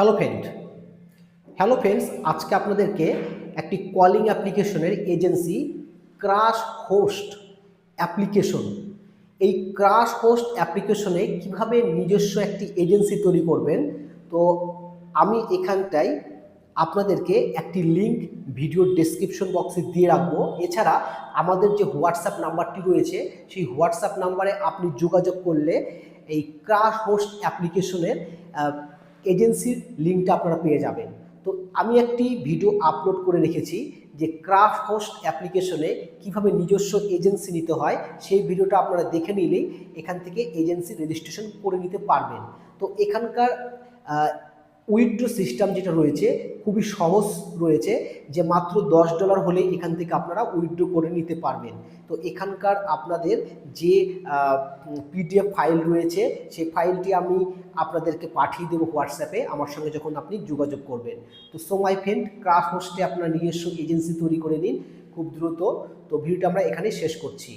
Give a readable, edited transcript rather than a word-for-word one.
Hello friend, hello friends, আজকে আপনাদেরকে একটি কলিং অ্যাপ্লিকেশনের এজেন্সি ক্রাশ হোস্ট অ্যাপ্লিকেশন, এই ক্রাশ হোস্ট অ্যাপ্লিকেশনে কিভাবে নিজস্ব একটি এজেন্সি তৈরি করবেন। তো আমি এখানটায় আপনাদেরকে একটি লিঙ্ক ভিডিও ডেসক্রিপশন বক্সে দিয়ে রাখবো। এছাড়া আমাদের যে হোয়াটসঅ্যাপ নাম্বারটি রয়েছে সেই হোয়াটসঅ্যাপ নাম্বারে আপনি যোগাযোগ করলে এই ক্রাশ হোস্ট অ্যাপ্লিকেশনের এজেন্সির লিঙ্কটা আপনারা পেয়ে যাবেন। তো আমি একটি ভিডিও আপলোড করে রেখেছি যে ক্রাশ হোস্ট অ্যাপ্লিকেশনে কিভাবে নিজস্ব এজেন্সি নিতে হয়, সেই ভিডিওটা আপনারা দেখে নিলেই এখান থেকে এজেন্সি রেজিস্ট্রেশন করে নিতে পারবেন। তো এখানকার উইথড্র সিস্টেম যেটা রয়েছে খুবই সহজ রয়েছে, যে মাত্র $10 হলেই এখান থেকে আপনারা উইথড্র করে নিতে পারবেন। তো এখানকার আপনাদের যে পিডিএফ ফাইল রয়েছে সেই ফাইলটি আমি আপনাদেরকে পাঠিয়ে দেবো হোয়াটসঅ্যাপে, আমার সঙ্গে যখন আপনি যোগাযোগ করবেন। তো সো মাই ফ্রেন্ড, ক্রাশ হোস্টে আপনার নিজস্ব এজেন্সি তৈরি করে নিন খুব দ্রুত। তো ভিডিওটা আমরা এখানেই শেষ করছি।